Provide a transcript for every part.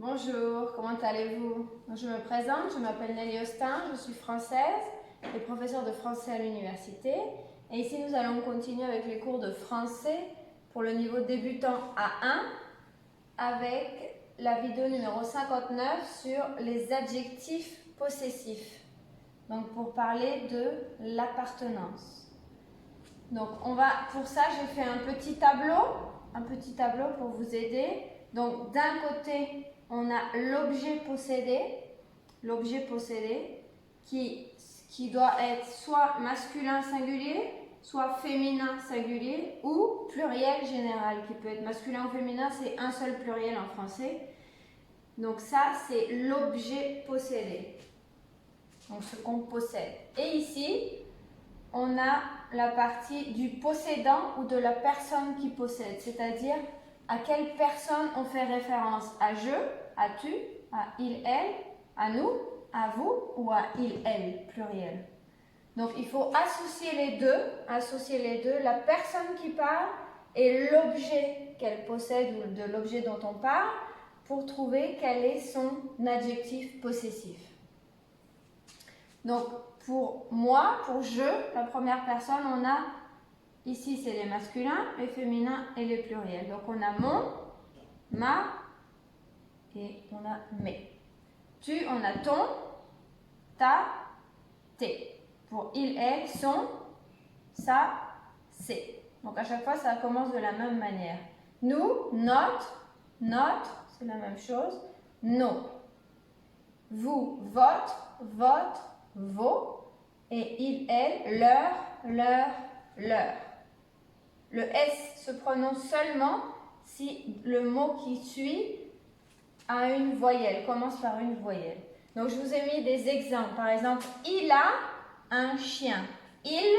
Bonjour, comment allez-vous? Je me présente, je m'appelle Nelly Austin, je suis française et professeure de français à l'université. Et ici, nous allons continuer avec les cours de français pour le niveau débutant A1 avec la vidéo numéro 59 sur les adjectifs possessifs. Donc, pour parler de l'appartenance. Donc, pour ça, j'ai fait un petit tableau pour vous aider. Donc, d'un côté, on a l'objet possédé qui doit être soit masculin singulier, soit féminin singulier ou pluriel général, qui peut être masculin ou féminin, c'est un seul pluriel en français. Donc ça, c'est l'objet possédé, donc ce qu'on possède. Et ici, on a la partie du possédant ou de la personne qui possède, c'est-à-dire à quelle personne on fait référence, à je, à tu, à il, elle, à nous, à vous ou à il, elle, pluriel. Donc il faut associer les deux, la personne qui parle et l'objet qu'elle possède ou de l'objet dont on parle pour trouver quel est son adjectif possessif. Donc pour moi, pour je, la première personne, on a ici c'est les masculins, les féminins et les pluriels. Donc on a mon, ma et on a mes. Tu, on a ton, ta, tes. Pour il, elle, son, ça, c'est. Donc à chaque fois, ça commence de la même manière. Nous, notre, c'est la même chose. Nos. Vous, votre, vos. Et il, elle, leur. Le S se prononce seulement si le mot qui suit a une voyelle, commence par une voyelle. Donc je vous ai mis des exemples. Par exemple, il a un chien. Il,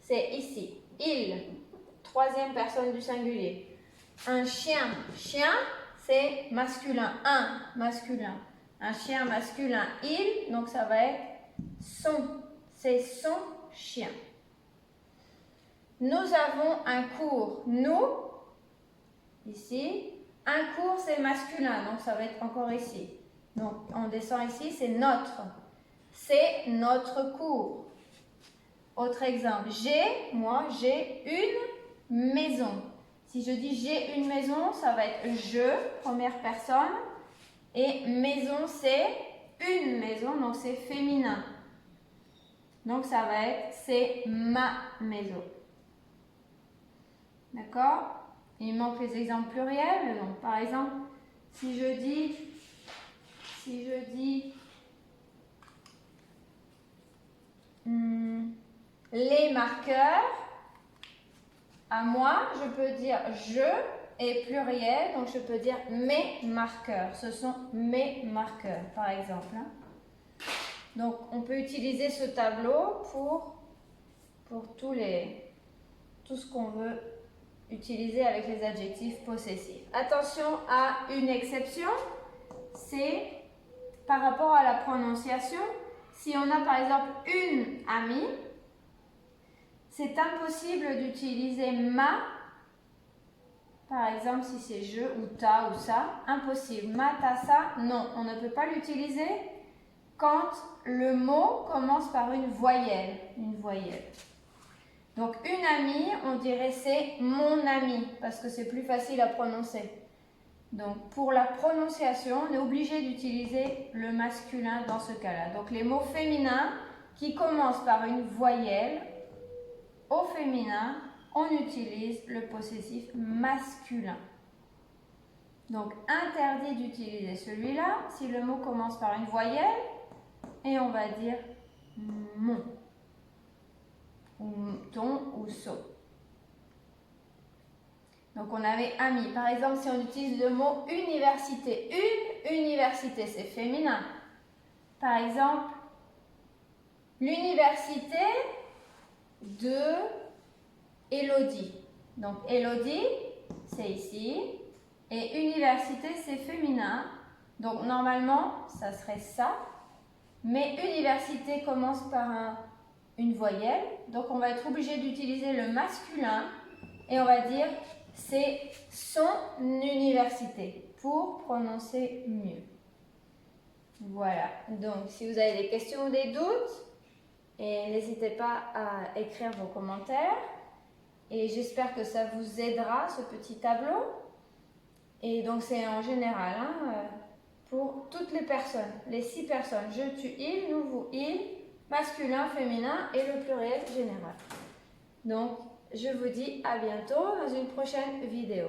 c'est ici. Il, troisième personne du singulier. Un chien. Chien, c'est masculin. Un, masculin. Un chien masculin. Il, donc ça va être son. C'est son chien. Nous avons un cours. Nous, ici. Un cours, c'est masculin, donc ça va être encore ici. Donc, on descend ici, c'est notre. C'est notre cours. Autre exemple. J'ai une maison. Si je dis j'ai une maison, ça va être je, première personne. Et maison, c'est une maison, donc c'est féminin. Donc, ça va être c'est ma maison. D'accord ? Il manque les exemples pluriels. Donc, par exemple, si je dis les marqueurs, à moi, je peux dire je et pluriel, donc je peux dire mes marqueurs. Ce sont mes marqueurs, par exemple. Donc, on peut utiliser ce tableau pour tout ce qu'on veut utiliser avec les adjectifs possessifs. Attention à une exception, c'est par rapport à la prononciation. Si on a par exemple une amie, c'est impossible d'utiliser ma, par exemple si c'est je ou ta ou ça, impossible. Ma, ta, ça, non, on ne peut pas l'utiliser quand le mot commence par une voyelle. Donc, une amie, on dirait c'est mon ami, parce que c'est plus facile à prononcer. Donc, pour la prononciation, on est obligé d'utiliser le masculin dans ce cas-là. Donc, les mots féminins qui commencent par une voyelle, au féminin, on utilise le possessif masculin. Donc, interdit d'utiliser celui-là si le mot commence par une voyelle, et on va dire mon. Ou ton ou so. Donc on avait ami. Par exemple, si on utilise le mot université, une université, c'est féminin. Par exemple, l'université de Élodie. Donc Élodie, c'est ici. Et université, c'est féminin. Donc normalement, ça serait ça. Mais université commence par une voyelle, donc on va être obligé d'utiliser le masculin et on va dire c'est son université, pour prononcer mieux. Voilà, donc si vous avez des questions ou des doutes, n'hésitez pas à écrire vos commentaires. Et j'espère que ça vous aidera, ce petit tableau. Et donc c'est en général, pour toutes les personnes, les 6 personnes. Je, tu, il, nous, vous, il, masculin, féminin et le pluriel général. Donc je vous dis à bientôt dans une prochaine vidéo.